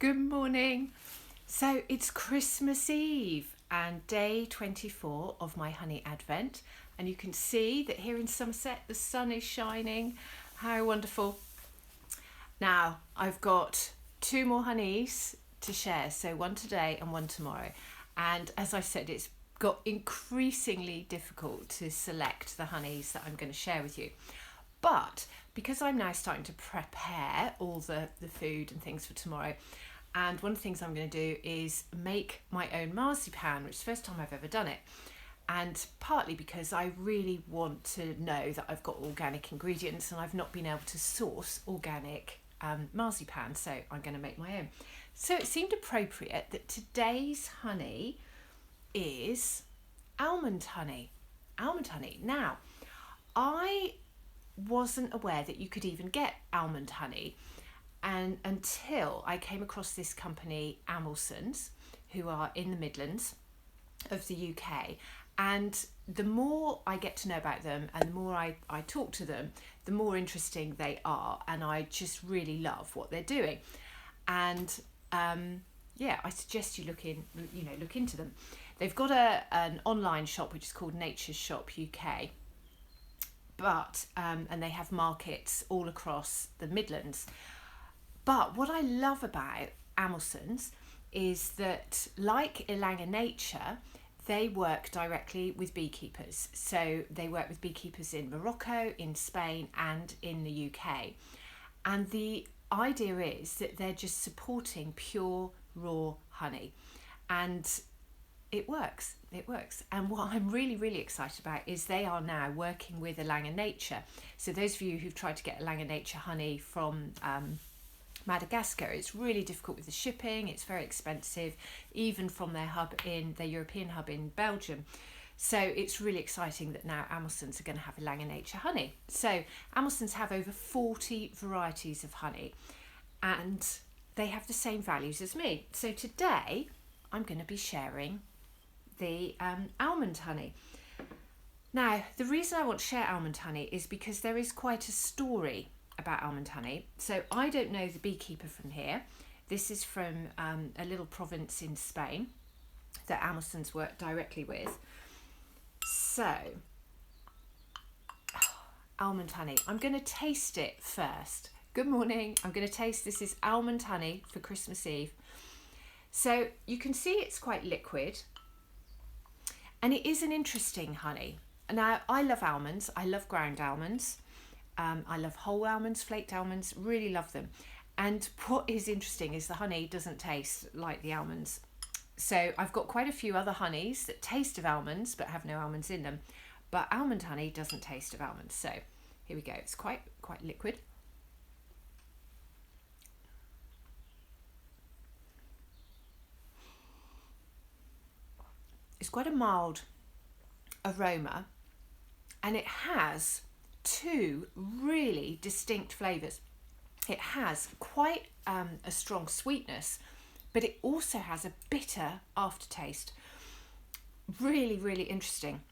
Good morning. So it's Christmas Eve and day 24 of my honey advent, and you can see that here in Somerset the sun is shining. How wonderful. Now I've got two more honeys to share, so one today and one tomorrow, and as I said, it's got increasingly difficult to select the honeys that I'm going to share with you. But because I'm now starting to prepare all the food and things for tomorrow, and one of the things I'm going to do is make my own marzipan, which is the first time I've ever done it. And partly because I really want to know that I've got organic ingredients, and I've not been able to source organic marzipan, so I'm going to make my own. So it seemed appropriate that today's honey is almond honey. Almond honey. Now, I wasn't aware that you could even get almond honey, and until I came across this company, Almond, who are in the Midlands of the UK. And the more I get to know about them and the more I talk to them, the more interesting they are, and I just really love what they're doing. And I suggest you look into them. They've got an online shop which is called Nature's Shop UK, but and they have markets all across the Midlands. But what I love about Almond is that, like Ilanga Nature, they work directly with beekeepers. So they work with beekeepers in Morocco, in Spain, and in the UK. And the idea is that they're just supporting pure, raw honey. And it works. And what I'm really, really excited about is they are now working with Ilanga Nature. So those of you who've tried to get Ilanga Nature honey from Madagascar, it's really difficult with the shipping. It's very expensive, even from their European hub in Belgium. So it's really exciting that now Almonds are going to have Ilanga Nature honey. So Almonds have over 40 varieties of honey, and they have the same values as me. So today I'm going to be sharing the almond honey. Now, the reason I want to share almond honey is because there is quite a story about almond honey. So I don't know the beekeeper from here. This is from a little province in Spain that Almonds work directly with. So, almond honey. I'm going to taste it first. Good morning. I'm going to taste, this is almond honey for Christmas Eve. So you can see it's quite liquid, and it is an interesting honey. Now, I love almonds. I love ground almonds. I love whole almonds, flaked almonds, really love them. And what is interesting is the honey doesn't taste like the almonds. So I've got quite a few other honeys that taste of almonds but have no almonds in them. But almond honey doesn't taste of almonds. So here we go. It's quite liquid. It's quite a mild aroma, and it has two really distinct flavours. It has quite a strong sweetness, but it also has a bitter aftertaste. Really, really interesting.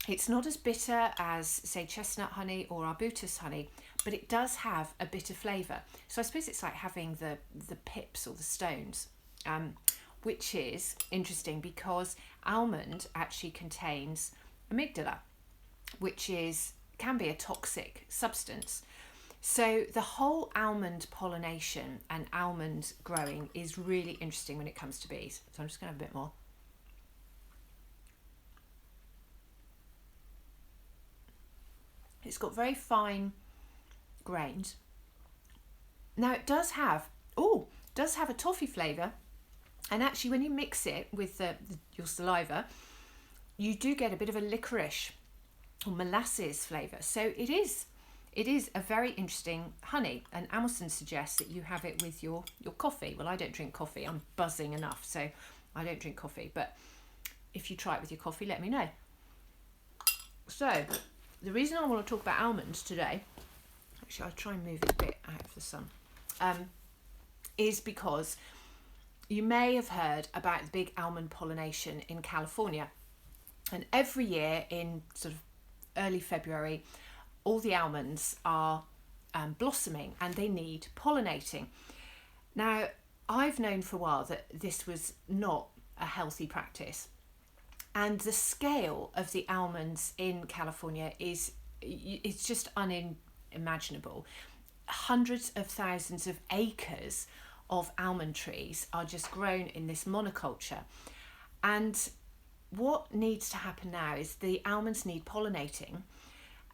It's not as bitter as, say, chestnut honey or arbutus honey, but it does have a bitter flavour. So I suppose it's like having the pips or the stones, which is interesting because almond actually contains amygdala, which can be a toxic substance. So the whole almond pollination and almond growing is really interesting when it comes to bees. So I'm just going to have a bit more. It's got very fine grains. Now it does have a toffee flavour, and actually when you mix it with your saliva, you do get a bit of a licorice or molasses flavour. So it is a very interesting honey, and Almond suggests that you have it with your coffee. Well, I don't drink coffee. I'm buzzing enough, so I don't drink coffee. But if you try it with your coffee, let me know. So the reason I want to talk about almonds today, actually I'll try and move it a bit out of the sun, is because you may have heard about the big almond pollination in California. And every year in sort of early February, all the almonds are blossoming and they need pollinating. Now, I've known for a while that this was not a healthy practice. And the scale of the almonds in California is it's just unimaginable. Hundreds of thousands of acres of almond trees are just grown in this monoculture. And what needs to happen now is the almonds need pollinating.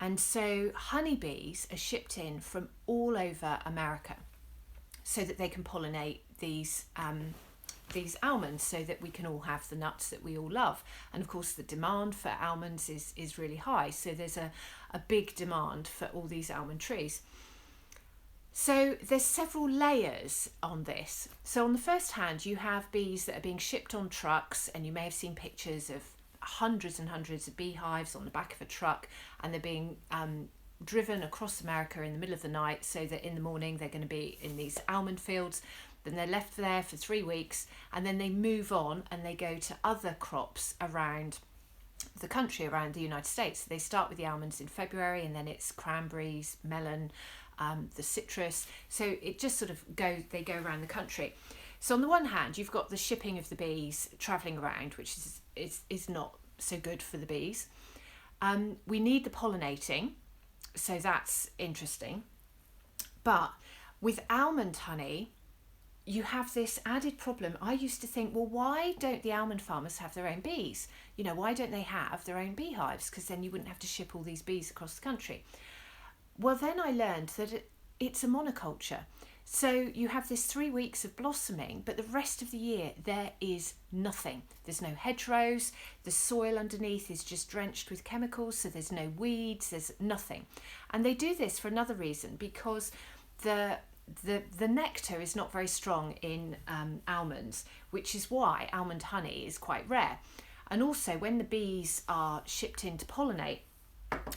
And so honeybees are shipped in from all over America so that they can pollinate these almonds, so that we can all have the nuts that we all love. And of course the demand for almonds is really high, so there's a big demand for all these almond trees. So there's several layers on this. So on the first hand, you have bees that are being shipped on trucks, and you may have seen pictures of hundreds and hundreds of beehives on the back of a truck, and they're being driven across America in the middle of the night, so that in the morning they're going to be in these almond fields. Then they're left there for 3 weeks, and then they move on and they go to other crops around the country, around the United States. So they start with the almonds in February, and then it's cranberries, melon, the citrus. So it just sort of they go around the country. So on the one hand, you've got the shipping of the bees travelling around, which is not so good for the bees. We need the pollinating, so that's interesting. But with almond honey, you have this added problem. I used to think, well, why don't the almond farmers have their own bees? You know, why don't they have their own beehives? Because then you wouldn't have to ship all these bees across the country. Well, then I learned that it's a monoculture. So you have this 3 weeks of blossoming, but the rest of the year there is nothing. There's no hedgerows, the soil underneath is just drenched with chemicals, so there's no weeds, there's nothing. And they do this for another reason, because the nectar is not very strong in almonds, which is why almond honey is quite rare. And also, when the bees are shipped in to pollinate,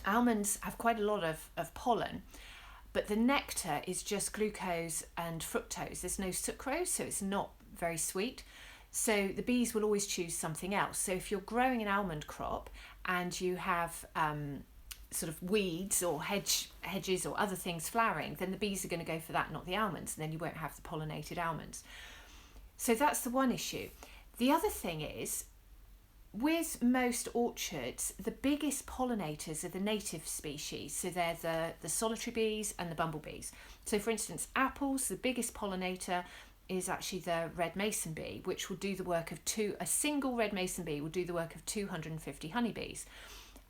almonds have quite a lot of pollen, but the nectar is just glucose and fructose. There's no sucrose, so it's not very sweet. So the bees will always choose something else. So if you're growing an almond crop and you have sort of weeds or hedges or other things flowering, then the bees are going to go for that, not the almonds, and then you won't have the pollinated almonds. So that's the one issue. The other thing is, with most orchards, the biggest pollinators are the native species. So they're the solitary bees and the bumblebees. So for instance, apples, the biggest pollinator is actually the red mason bee, which will do the work of a single red mason bee will do the work of 250 honeybees.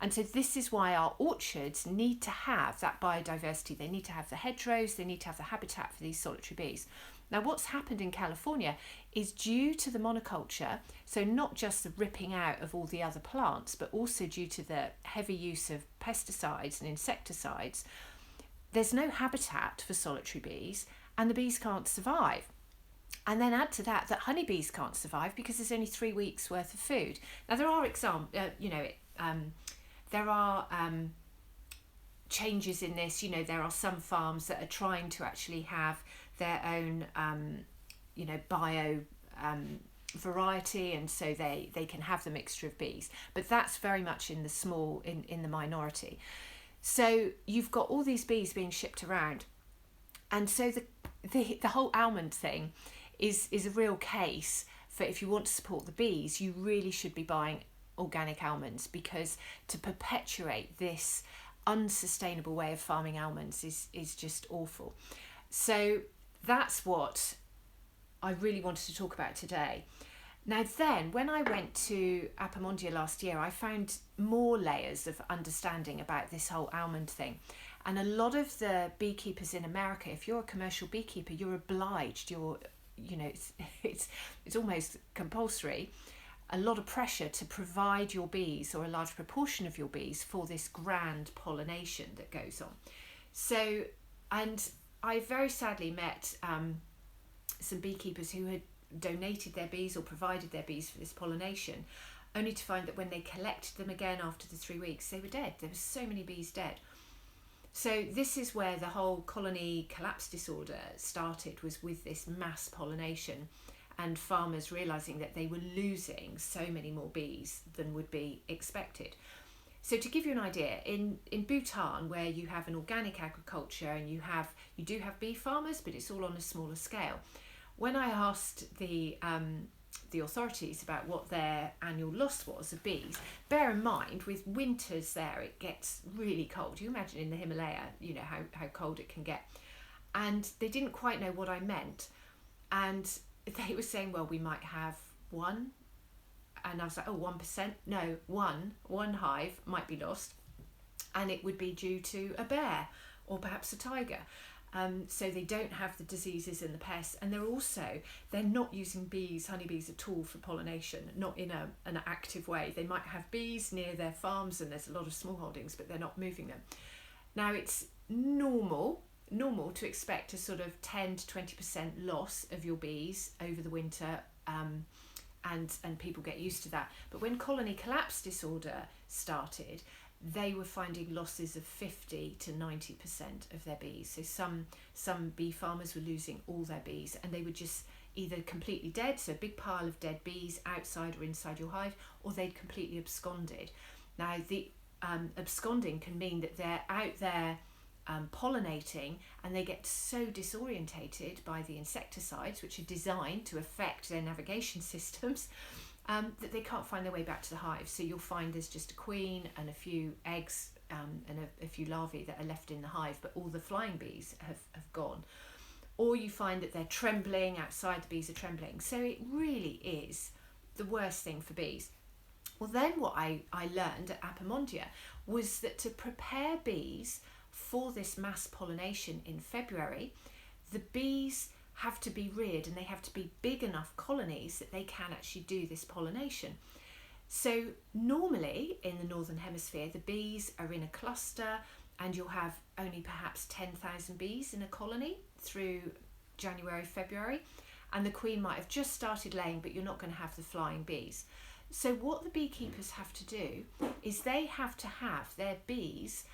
And so this is why our orchards need to have that biodiversity. They need to have the hedgerows, they need to have the habitat for these solitary bees. Now, what's happened in California is due to the monoculture, so not just the ripping out of all the other plants, but also due to the heavy use of pesticides and insecticides, there's no habitat for solitary bees, and the bees can't survive. And then add to that honeybees can't survive because there's only 3 weeks worth of food. Now, there are there are changes in this. You know, there are some farms that are trying to actually have their own, bio variety, and so they can have the mixture of bees. But that's very much in the minority. So you've got all these bees being shipped around, and so the whole almond thing is a real case for, if you want to support the bees, you really should be buying organic almonds, because to perpetuate this unsustainable way of farming almonds is just awful. So that's what I really wanted to talk about today. Now then, when I went to Appomondia last year, I found more layers of understanding about this whole almond thing. And a lot of the beekeepers in America, if you're a commercial beekeeper, you're obliged, it's almost compulsory, a lot of pressure to provide your bees, or a large proportion of your bees, for this grand pollination that goes on. So, and I very sadly met some beekeepers who had donated their bees or provided their bees for this pollination, only to find that when they collected them again after the 3 weeks, they were dead. There were so many bees dead. So this is where the whole colony collapse disorder started, was with this mass pollination, and farmers realising that they were losing so many more bees than would be expected. So to give you an idea, in Bhutan, where you have an organic agriculture and you do have bee farmers, but it's all on a smaller scale. when I asked the authorities about what their annual loss was of bees, bear in mind with winters there it gets really cold. You imagine in the Himalaya, you know how cold it can get, and they didn't quite know what I meant, and they were saying, well, we might have one, and I was like, oh, 1%? No, one hive might be lost, and it would be due to a bear or perhaps a tiger. So they don't have the diseases and the pests, and they're not using honeybees at all for pollination, not in an active way. They might have bees near their farms, and there's a lot of small holdings, but they're not moving them. Now it's normal to expect a sort of 10 to 20% loss of your bees over the winter, and people get used to that. But when colony collapse disorder started, they were finding losses of 50 to 90% of their bees. So some bee farmers were losing all their bees, and they were just either completely dead, so a big pile of dead bees outside or inside your hive, or they'd completely absconded. Now the absconding can mean that they're out there pollinating, and they get so disorientated by the insecticides, which are designed to affect their navigation systems, that they can't find their way back to the hive. So you'll find there's just a queen and a few eggs, and a few larvae that are left in the hive, but all the flying bees have gone. Or you find that they're trembling outside, the bees are trembling. So it really is the worst thing for bees. Well, then what I learned at Apimondia was that to prepare bees for this mass pollination in February, the bees have to be reared, and they have to be big enough colonies that they can actually do this pollination. So normally in the Northern Hemisphere, the bees are in a cluster, and you'll have only perhaps 10,000 bees in a colony through January, February, and the queen might have just started laying, but you're not going to have the flying bees. So what the beekeepers have to do is they have to have their bees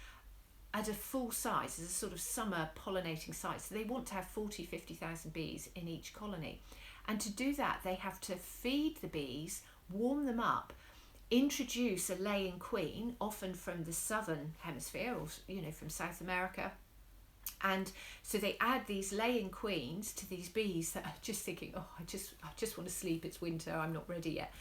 at a full size, as a sort of summer pollinating site. So they want to have 50,000 bees in each colony. And to do that, they have to feed the bees, warm them up, introduce a laying queen, often from the southern hemisphere, or from South America. And so they add these laying queens to these bees that are just thinking, oh, I just want to sleep, it's winter, I'm not ready yet.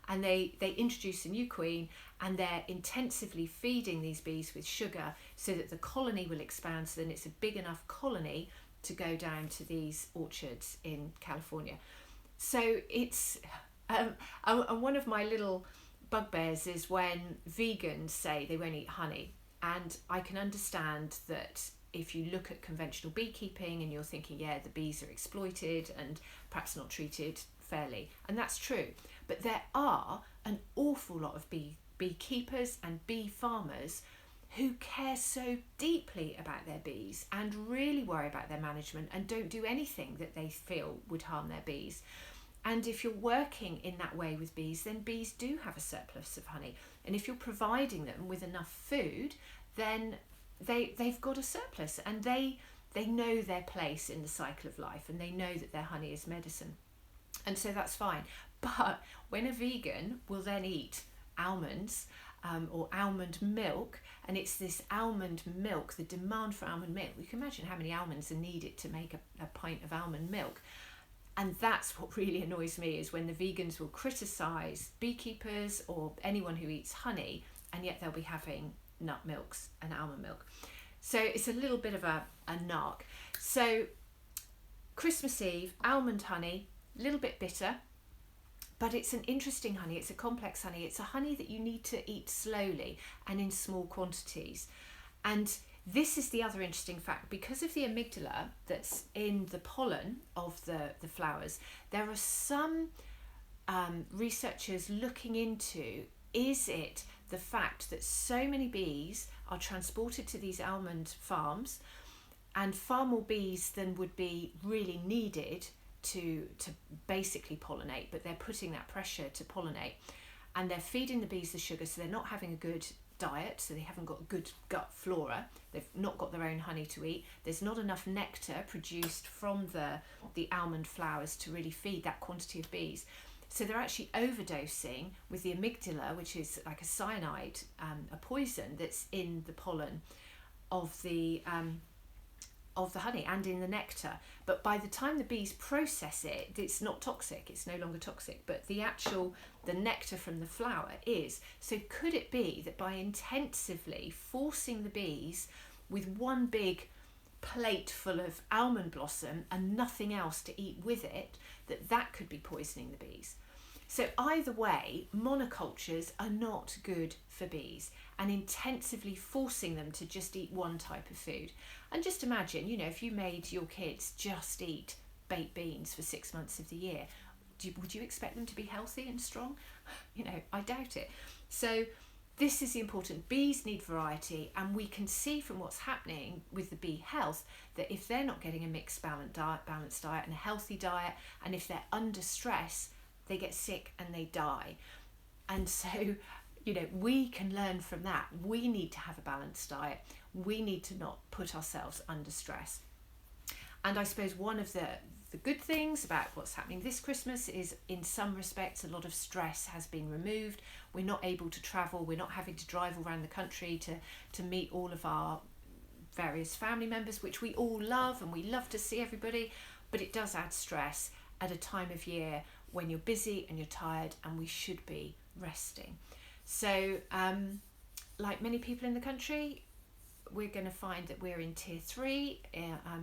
And they introduce a new queen, and they're intensively feeding these bees with sugar so that the colony will expand, so then it's a big enough colony to go down to these orchards in California. So it's and one of my little bugbears is when vegans say they won't eat honey, and I can understand that if you look at conventional beekeeping and you're thinking, yeah, the bees are exploited and perhaps not treated fairly, and that's true, but there are an awful lot of beekeepers and bee farmers who care so deeply about their bees and really worry about their management and don't do anything that they feel would harm their bees. And if you're working in that way with bees, then bees do have a surplus of honey, and if you're providing them with enough food, then they've got a surplus, and they know their place in the cycle of life, and they know that their honey is medicine. And so that's fine. But when a vegan will then eat almonds or almond milk, and it's this almond milk, the demand for almond milk, you can imagine how many almonds are needed to make a pint of almond milk. And that's what really annoys me, is when the vegans will criticise beekeepers or anyone who eats honey, and yet they'll be having nut milks and almond milk. So it's a little bit of a narc. So Christmas Eve, almond honey, a little bit bitter, but it's an interesting honey. It's a complex honey. It's a honey that you need to eat slowly and in small quantities. And this is the other interesting fact. Because of the amygdala that's in the pollen of the flowers, there are some researchers looking into, is it the fact that so many bees are transported to these almond farms, and far more bees than would be really needed to basically pollinate, but they're putting that pressure to pollinate, and they're feeding the bees the sugar, so they're not having a good diet, so they haven't got good gut flora, they've not got their own honey to eat, there's not enough nectar produced from the almond flowers to really feed that quantity of bees. So they're actually overdosing with the amygdala, which is like a cyanide, a poison that's in the pollen of the of the honey and in the nectar. But by the time the bees process it, it's not toxic, it's no longer toxic, but the nectar from the flower is. So could it be that by intensively forcing the bees with one big plate full of almond blossom and nothing else to eat with it, that could be poisoning the bees? So either way, monocultures are not good for bees, and intensively forcing them to just eat one type of food. And just imagine, if you made your kids just eat baked beans for 6 months of the year, would you expect them to be healthy and strong? I doubt it. So this is the important. Bees need variety, and we can see from what's happening with the bee health that if they're not getting a mixed balanced diet and a healthy diet, and if they're under stress, they get sick and they die. And so, we can learn from that. We need to have a balanced diet. We need to not put ourselves under stress. And I suppose one of the good things about what's happening this Christmas is, in some respects, a lot of stress has been removed. We're not able to travel. We're not having to drive around the country to meet all of our various family members, which we all love, and we love to see everybody. But it does add stress at a time of year when you're busy and you're tired, and we should be resting. So like many people in the country, we're going to find that we're in tier 3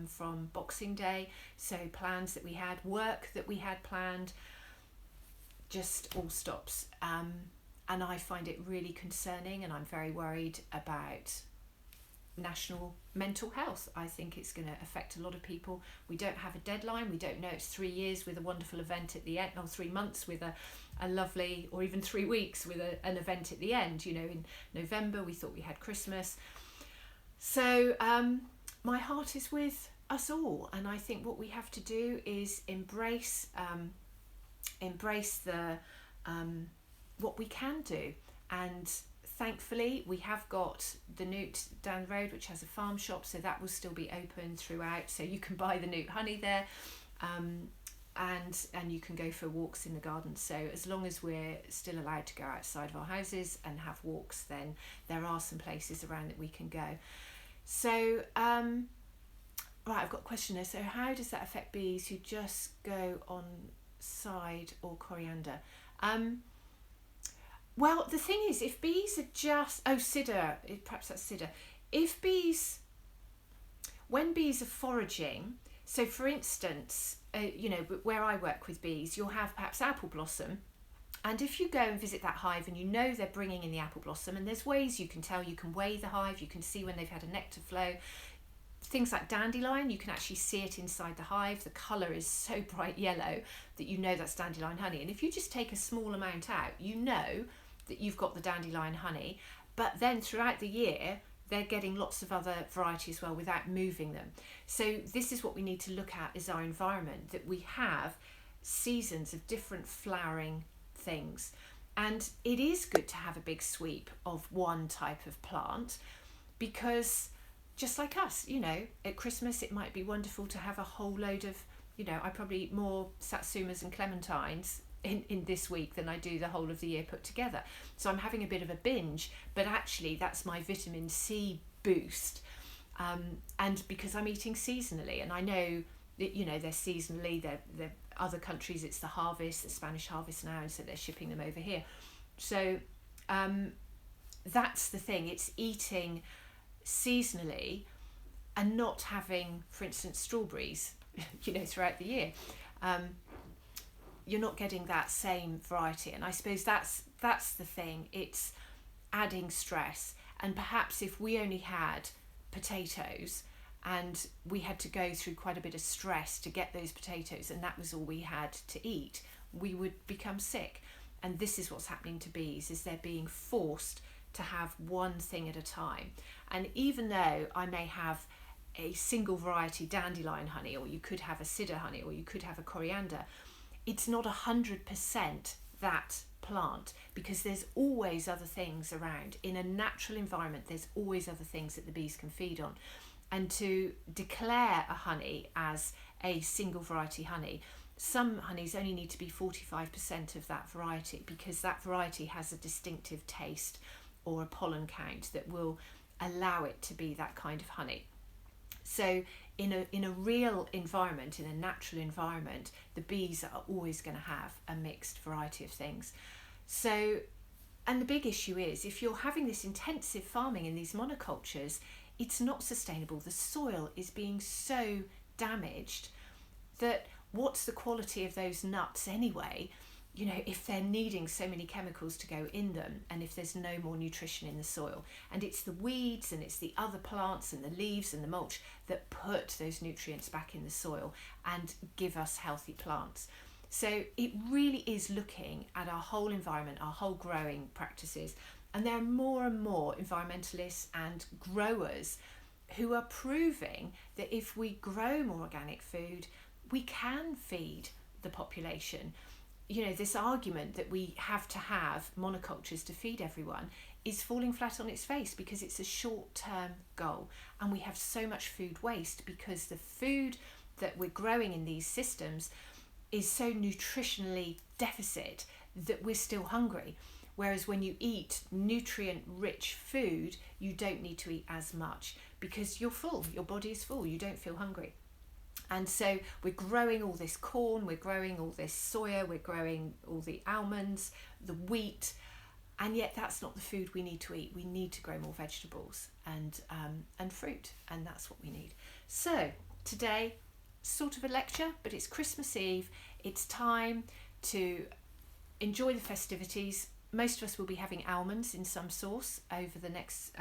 from Boxing Day. So plans that we had, work that we had planned, just all stops. And I find it really concerning, and I'm very worried about national mental health. I think it's going to affect a lot of people. We don't have a deadline. We don't know. It's 3 years with a wonderful event at the end, or 3 months with a lovely, or even 3 weeks with an event at the end. In November we thought we had Christmas. So my heart is with us all, and I think what we have to do is embrace the what we can do. And thankfully, we have got the Newt down the road, which has a farm shop, so that will still be open throughout. So you can buy the Newt honey there, and you can go for walks in the garden. So as long as we're still allowed to go outside of our houses and have walks, then there are some places around that we can go. So right, I've got a question there. So how does that affect bees who just go on side or coriander? Well, the thing is, if bees are just... Cider, perhaps that's cider. When bees are foraging, so for instance, where I work with bees, you'll have perhaps apple blossom. And if you go and visit that hive and they're bringing in the apple blossom, and there's ways you can tell, you can weigh the hive, you can see when they've had a nectar flow. Things like dandelion, you can actually see it inside the hive. The colour is so bright yellow that that's dandelion honey. And if you just take a small amount out, that you've got the dandelion honey. But then throughout the year, they're getting lots of other varieties as well without moving them. So this is what we need to look at, is our environment, that we have seasons of different flowering things. And it is good to have a big sweep of one type of plant, because just like us, at Christmas it might be wonderful to have a whole load of, I probably eat more satsumas and clementines in this week than I do the whole of the year put together. So I'm having a bit of a binge, but actually that's my vitamin C boost. And because I'm eating seasonally, and I know that, they're seasonally, they're other countries, it's the harvest, the Spanish harvest now, and so they're shipping them over here. So that's the thing, it's eating seasonally and not having, for instance, strawberries, throughout the year. You're not getting that same variety, and I suppose that's the thing. It's adding stress. And perhaps if we only had potatoes and we had to go through quite a bit of stress to get those potatoes, and that was all we had to eat, we would become sick. And this is what's happening to bees, is they're being forced to have one thing at a time. And even though I may have a single variety dandelion honey, or you could have a cider honey, or you could have a coriander, it's not 100% that plant, because there's always other things around. In a natural environment, there's always other things that the bees can feed on. And to declare a honey as a single variety honey, some honeys only need to be 45% of that variety, because that variety has a distinctive taste or a pollen count that will allow it to be that kind of honey. So in a real environment, in a natural environment, the bees are always going to have a mixed variety of things. So, and the big issue is, if you're having this intensive farming in these monocultures, it's not sustainable. The soil is being so damaged that what's the quality of those nuts anyway? You know, if they're needing so many chemicals to go in them, and if there's no more nutrition in the soil. And it's the weeds and it's the other plants and the leaves and the mulch that put those nutrients back in the soil and give us healthy plants. So it really is looking at our whole environment, our whole growing practices. And there are more and more environmentalists and growers who are proving that if we grow more organic food, we can feed the population. You know, this argument that we have to have monocultures to feed everyone is falling flat on its face, because it's a short-term goal, and we have so much food waste because the food that we're growing in these systems is so nutritionally deficit that we're still hungry. Whereas when you eat nutrient-rich food, you don't need to eat as much because you're full, your body is full, you don't feel hungry. And so we're growing all this corn, we're growing all this soya, we're growing all the almonds, the wheat, and yet that's not the food we need to eat. We need to grow more vegetables and fruit, and that's what we need. So today, sort of a lecture, but it's Christmas Eve. It's time to enjoy the festivities. Most of us will be having almonds in some sauce over the next,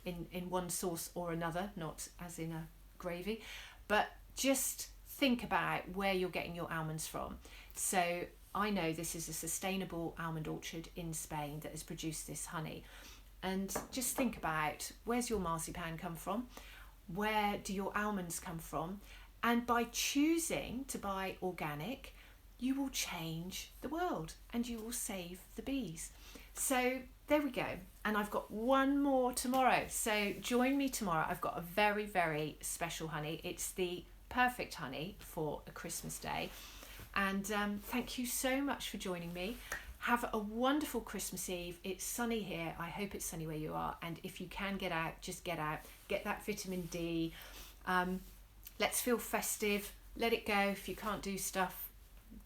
in one sauce or another, not as in a gravy, but just think about where you're getting your almonds from. So I know this is a sustainable almond orchard in Spain that has produced this honey. And just think about, where's your marzipan come from? Where do your almonds come from? And by choosing to buy organic, you will change the world and you will save the bees. So there we go. And I've got one more tomorrow. So join me tomorrow. I've got a very, very special honey. It's the perfect honey for a Christmas day. And thank you so much for joining me. Have a wonderful Christmas Eve. It's sunny here. I hope it's sunny where you are. And if you can get out, just get out. Get that vitamin D. Let's feel festive. Let it go. If you can't do stuff,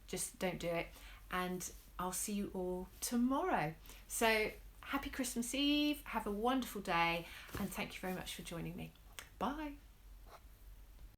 just don't do it. And I'll see you all tomorrow. So happy Christmas Eve. Have a wonderful day. And thank you very much for joining me. Bye.